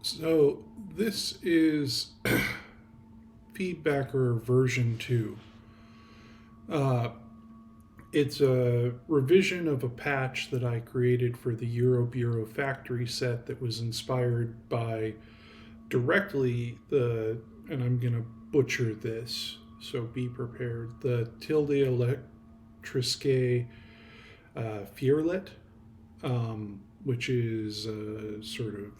So this is Feedbacker version 2. Uh, it's a revision of a patch that I created for the Euro Bureau factory set that was inspired by directly and I'm going to butcher this, so be prepared, the Tilde Electrique Fierlet, which is a sort of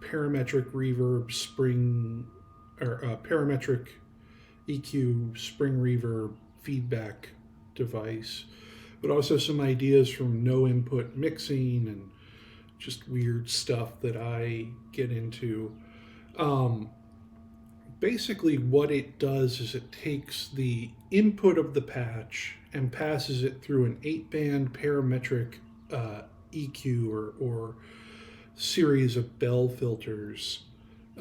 parametric reverb spring or parametric EQ spring reverb feedback device, but also some ideas from no input mixing and just weird stuff that I get into. Um, Basically, what it does is it takes the input of the patch and passes it through an 8-band parametric EQ or series of bell filters,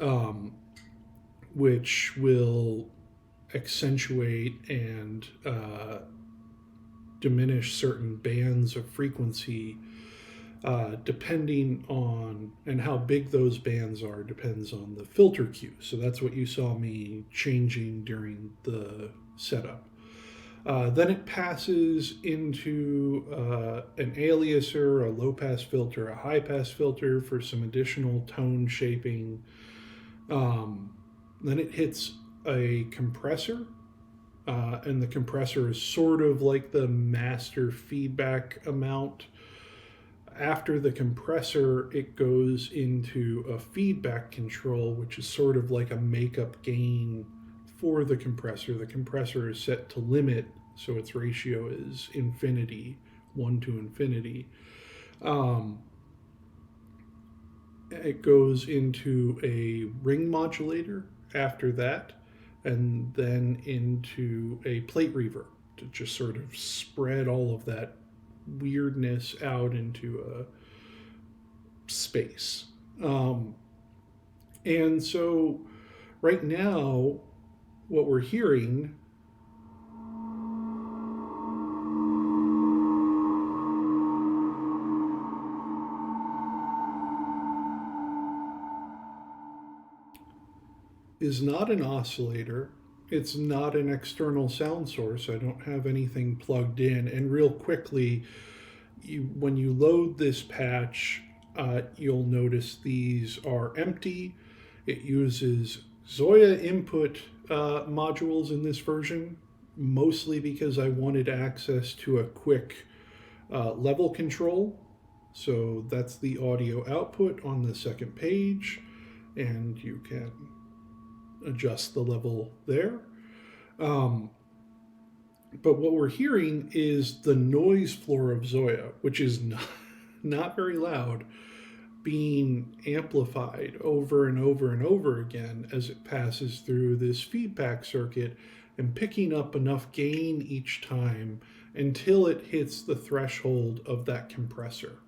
um, which will accentuate and diminish certain bands of frequency depending on, and how big those bands are depends on the filter cue. So that's what you saw me changing during the setup. Then it passes into an aliaser, a low pass filter, a high pass filter for some additional tone shaping. Then it hits a compressor, and the compressor is sort of like the master feedback amount. After the compressor, it goes into a feedback control, which is sort of like a makeup gain for the compressor. The compressor is set to limit, so its ratio is infinity, 1 to infinity. It goes into a ring modulator after that, and then into a plate reverb to just sort of spread all of that weirdness out into a space. And so right now, what we're hearing is not an oscillator. It's not an external sound source. I don't have anything plugged in. And real quickly, when you load this patch, you'll notice these are empty. It uses ZOIA input modules in this version, mostly because I wanted access to a quick level control. So that's the audio output on the second page, and you can adjust the level there. Um, but what we're hearing is the noise floor of ZOIA, which is not very loud, being amplified over and over and over again as it passes through this feedback circuit and picking up enough gain each time until it hits the threshold of that compressor.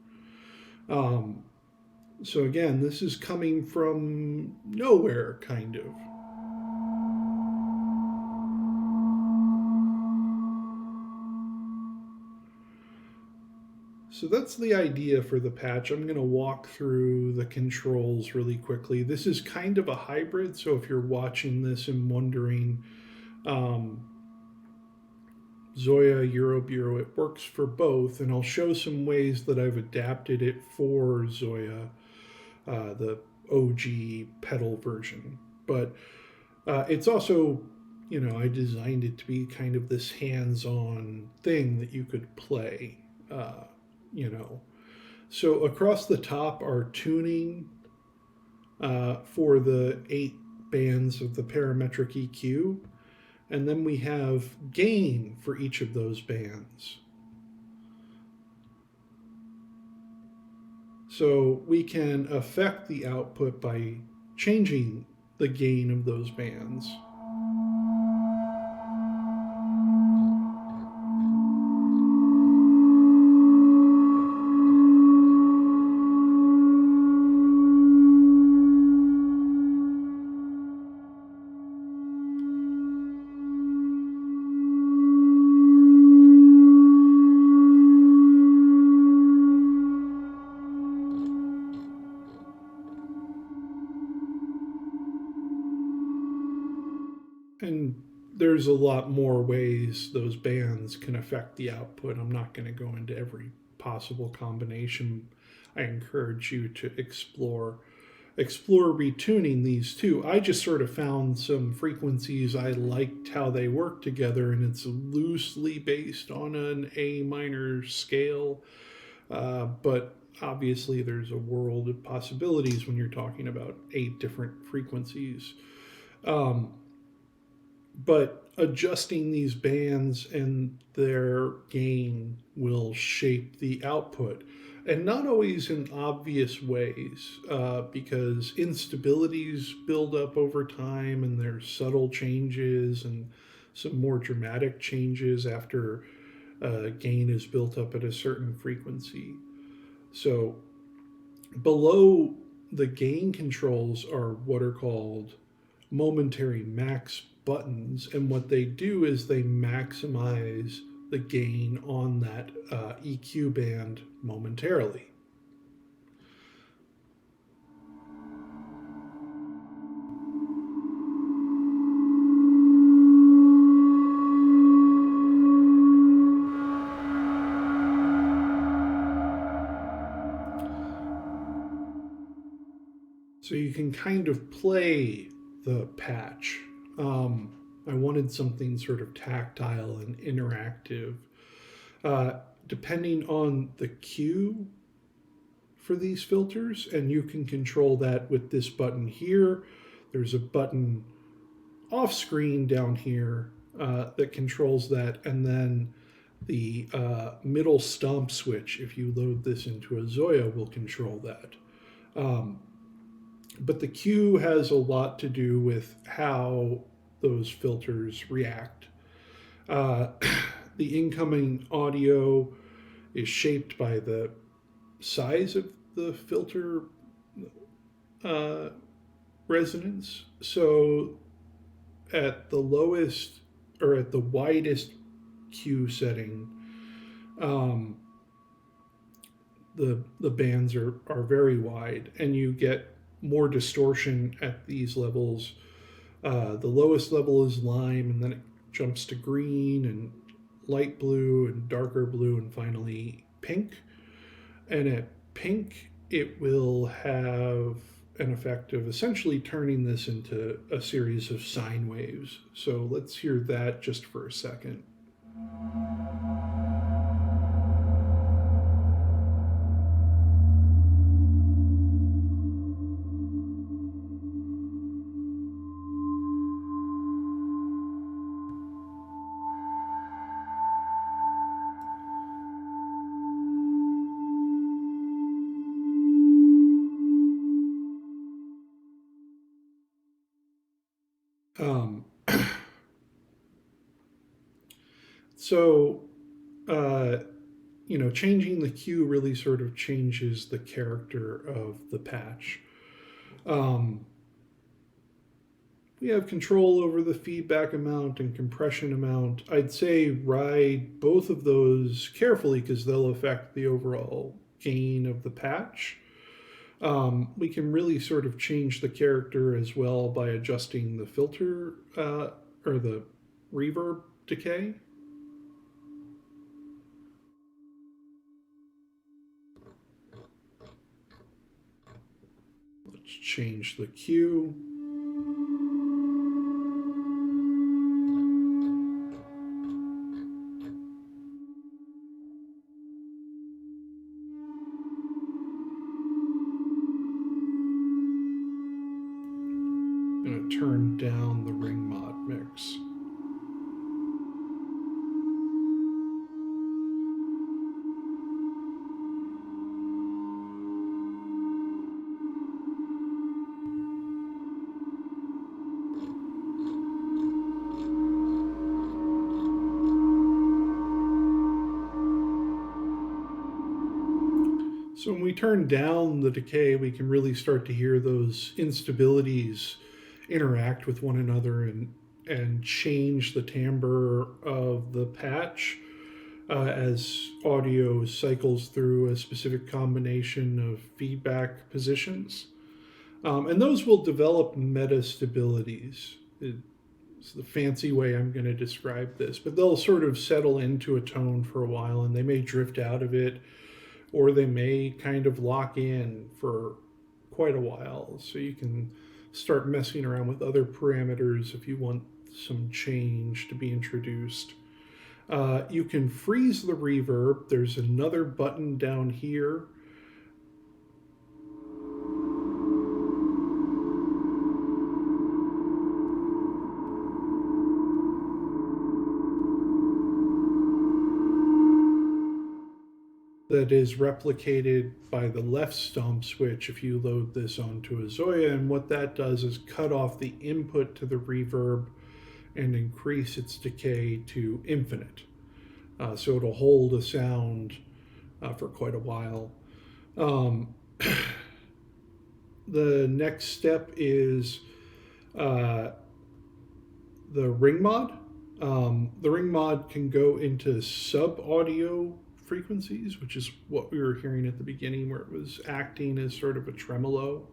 So again, this is coming from nowhere, kind of. So that's the idea for the patch. I'm going to walk through the controls really quickly. This is kind of a hybrid, so if you're watching this and wondering, ZOIA, Euro Bureau, it works for both, and I'll show some ways that I've adapted it for ZOIA, the OG pedal version. But it's also, I designed it to be kind of this hands-on thing that you could play. So across the top are tuning for the 8 bands of the parametric EQ, and then we have gain for each of those bands. So we can affect the output by changing the gain of those bands. And there's a lot more ways those bands can affect the output. I'm not going to go into every possible combination. I encourage you to explore retuning these too. I just sort of found some frequencies I liked how they work together, and it's loosely based on an A minor scale, but obviously there's a world of possibilities when you're talking about 8 different frequencies. Um, but adjusting these bands and their gain will shape the output, and not always in obvious ways, because instabilities build up over time and there's subtle changes and some more dramatic changes after gain is built up at a certain frequency. So below the gain controls are what are called momentary max buttons, and what they do is they maximize the gain on that EQ band momentarily. So you can kind of play the patch. I wanted something sort of tactile and interactive. Uh, Depending on the cue for these filters, and you can control that with this button here. There's a button off screen down here that controls that, and then the middle stomp switch, if you load this into a ZOIA, will control that. Um, but the cue has a lot to do with how those filters react. Uh, the incoming audio is shaped by the size of the filter uh, resonance. So at the lowest or at the widest cue setting, um, the bands are very wide, and you get more distortion at these levels. The lowest level is lime, and then it jumps to green and light blue and darker blue, and finally pink. And at pink, it will have an effect of essentially turning this into a series of sine waves. So let's hear that just for a second. Um, so, uh, changing the cue really sort of changes the character of the patch. Um, we have control over the feedback amount and compression amount. I'd say ride both of those carefully because they'll affect the overall gain of the patch. We can really sort of change the character as well by adjusting the filter or the reverb decay. Let's change the cue. I'm going to turn down the ring mod mix. So when we turn down the decay, we can really start to hear those instabilities interact with one another and change the timbre of the patch as audio cycles through a specific combination of feedback positions. And those will develop meta stabilities. It's the fancy way I'm going to describe this, but they'll sort of settle into a tone for a while, and they may drift out of it, or they may kind of lock in for quite a while. So you can start messing around with other parameters if you want some change to be introduced. You can freeze the reverb. There's another button down here. That is replicated by the left stomp switch if you load this onto a ZOIA, and what that does is cut off the input to the reverb and increase its decay to infinite. So it'll hold a sound for quite a while. The next step is the ring mod. The ring mod can go into sub audio frequencies, which is what we were hearing at the beginning, where it was acting as sort of a tremolo.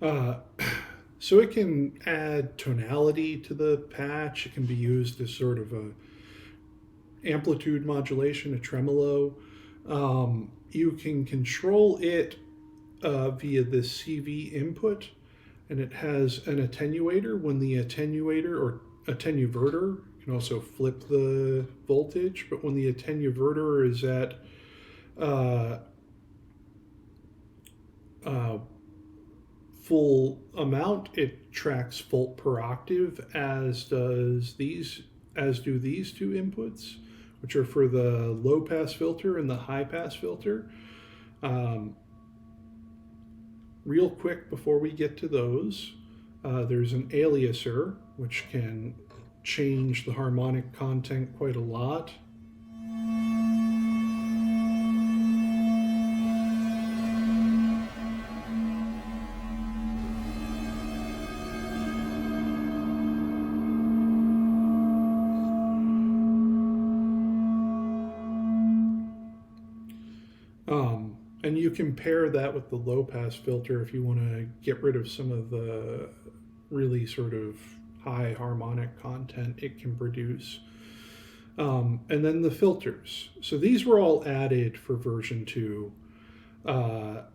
Uh, so it can add tonality to the patch. It can be used as sort of a amplitude modulation, a tremolo. You can control it via the CV input, and it has an attenuator. When the attenuator or attenuverter, you can also flip the voltage, but when the attenuverter is at full amount, it tracks volt per octave, as do these two inputs, which are for the low pass filter and the high pass filter. Real quick before we get to those, there's an aliaser which can change the harmonic content quite a lot. And you can pair that with the low pass filter if you want to get rid of some of the really sort of high harmonic content it can produce. And then the filters. So these were all added for version 2. The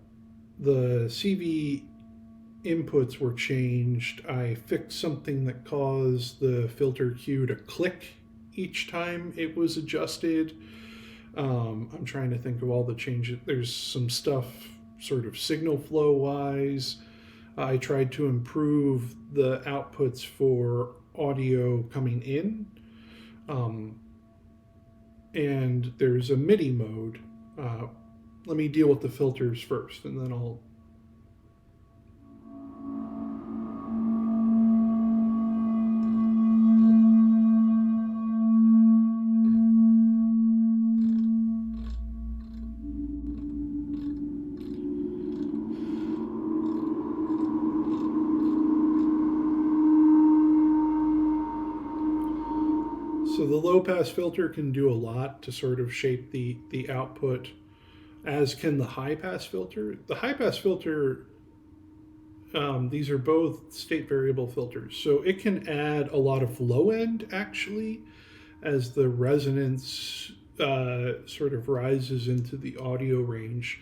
CV inputs were changed. I fixed something that caused the filter cue to click each time it was adjusted. I'm trying to think of all the changes. There's some stuff sort of signal flow wise. I tried to improve the outputs for audio coming in. And there's a MIDI mode. Let me deal with the filters first, and then I'll So the low pass filter can do a lot to sort of shape the output, as can the high pass filter. The high pass filter, these are both state variable filters, so it can add a lot of low end actually as the resonance sort of rises into the audio range.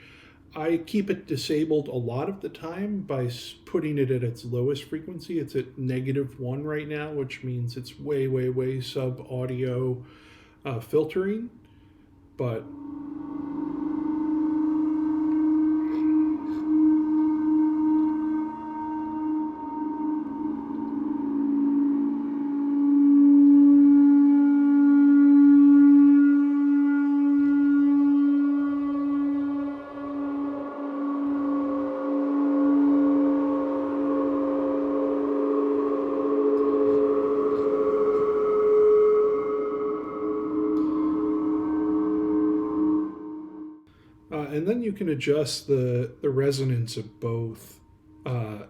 I keep it disabled a lot of the time by putting it at its lowest frequency. It's at -1 right now, which means it's way, way, way sub audio. filtering, but and then you can adjust the resonance of both.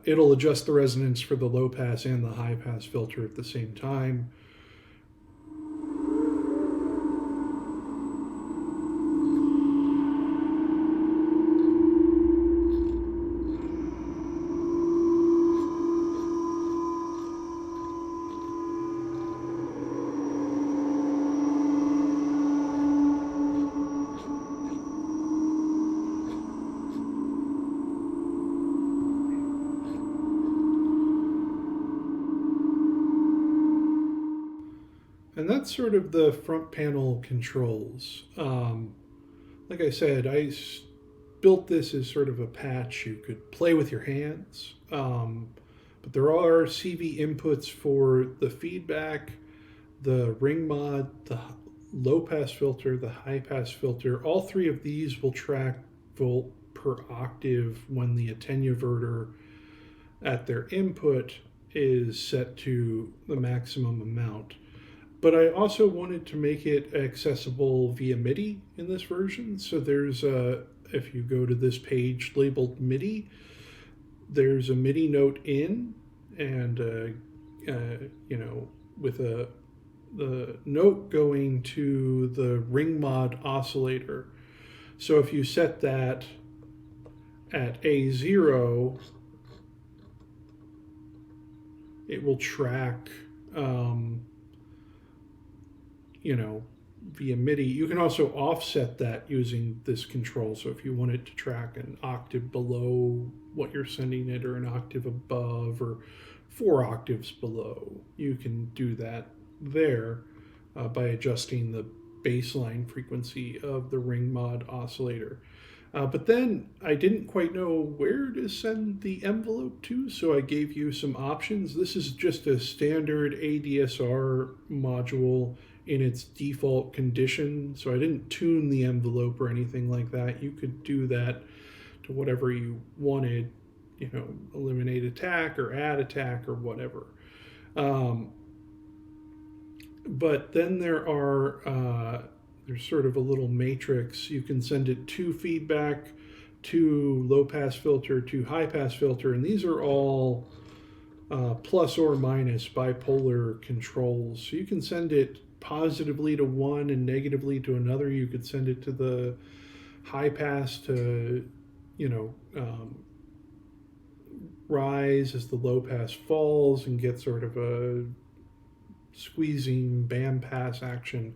It'll adjust the resonance for the low pass and the high pass filter at the same time. And that's sort of the front panel controls. Like I said, built this as sort of a patch you could play with your hands. But there are CV inputs for the feedback, the ring mod, the low pass filter, the high pass filter. All three of these will track volt per octave when the attenuverter at their input is set to the maximum amount. But I also wanted to make it accessible via MIDI in this version. So there's if you go to this page labeled MIDI, there's a MIDI note in, and with the note going to the ring mod oscillator. So if you set that at A0, it will track via MIDI. You can also offset that using this control. So if you want it to track an octave below what you're sending it, or an octave above, or 4 octaves below, you can do that there by adjusting the baseline frequency of the ring mod oscillator. But then I didn't quite know where to send the envelope to, so I gave you some options. This is just a standard ADSR module in its default condition, so I didn't tune the envelope or anything like that. You could do that to whatever you wanted, eliminate attack or add attack or whatever. But then there's sort of a little matrix. You can send it to feedback, to low pass filter, to high pass filter, and these are all plus or minus bipolar controls. So you can send it positively to one and negatively to another. You could send it to the high pass to, rise as the low pass falls and get sort of a squeezing band pass action.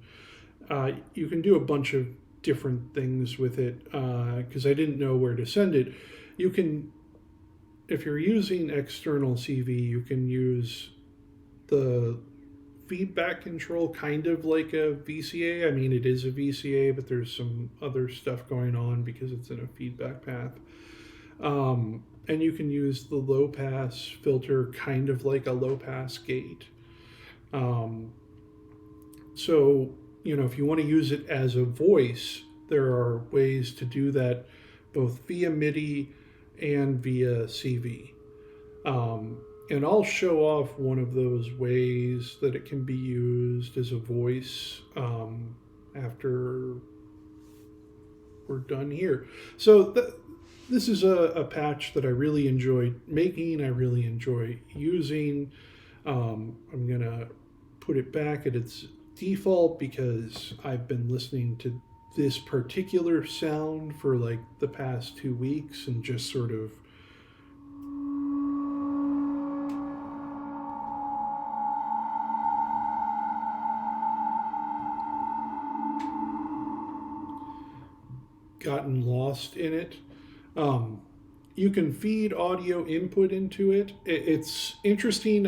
You can do a bunch of different things with it because I didn't know where to send it. You can, if you're using external CV, you can use the feedback control kind of like a VCA. I mean, it is a VCA, but there's some other stuff going on because it's in a feedback path. And you can use the low pass filter kind of like a low pass gate. So, if you want to use it as a voice, there are ways to do that both via MIDI and via CV. And I'll show off one of those ways that it can be used as a voice after we're done here. So this is a patch that I really enjoy making. I really enjoy using. I'm going to put it back at its default because I've been listening to this particular sound for like the past 2 weeks and just sort of gotten lost in it. You can feed audio input into it. It's interesting.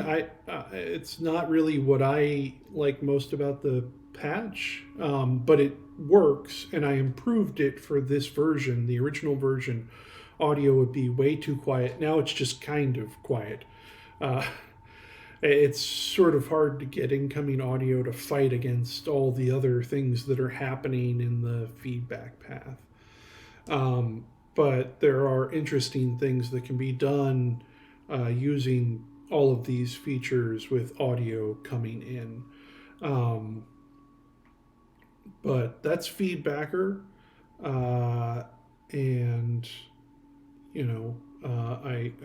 It's not really what I like most about the patch, but it works, and I improved it for this version. The original version, audio would be way too quiet. Now it's just kind of quiet. Uh, it's sort of hard to get incoming audio to fight against all the other things that are happening in the feedback path. Um, but there are interesting things that can be done using all of these features with audio coming in. Um, but that's Feedbacker. Uh, and,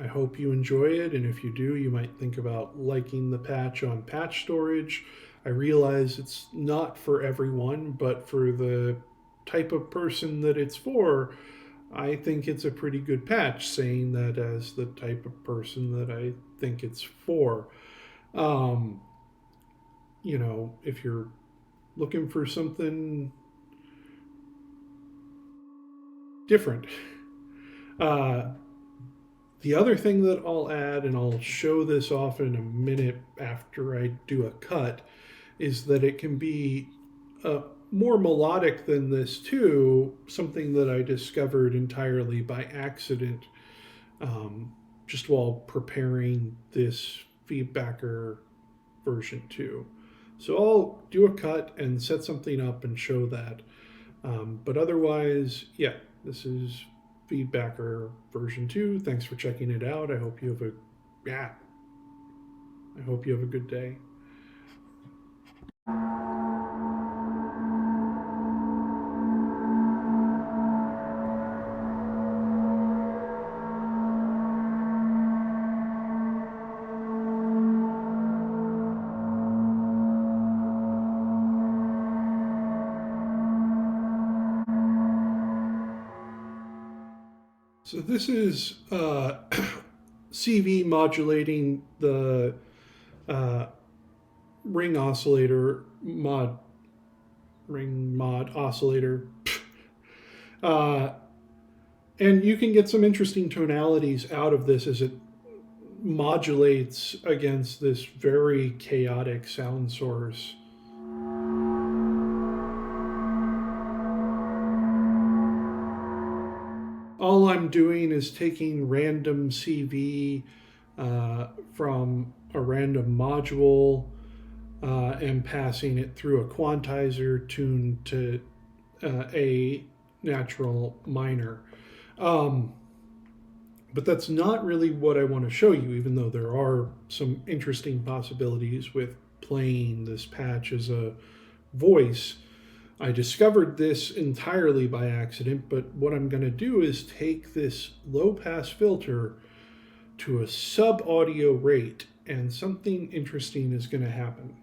I hope you enjoy it. And if you do, you might think about liking the patch on Patch Storage. I realize it's not for everyone, but for the type of person that it's for, I think it's a pretty good patch, saying that as the type of person that I think it's for. Um, if you're looking for something different. Uh, the other thing that I'll add, and I'll show this off in a minute after I do a cut, is that it can be more melodic than this too, something that I discovered entirely by accident just while preparing this Feedbacker version 2. So I'll do a cut and set something up and show that. But otherwise, yeah, this is Feedbacker version 2. Thanks for checking it out. I hope you have a good day. So this is CV modulating the uh, ring mod oscillator. uh, and you can get some interesting tonalities out of this as it modulates against this very chaotic sound source. All I'm doing is taking random CV from a random module and passing it through a quantizer tuned to a natural minor. But that's not really what I want to show you, even though there are some interesting possibilities with playing this patch as a voice. I discovered this entirely by accident, but what I'm going to do is take this low pass filter to a sub audio rate, and something interesting is going to happen.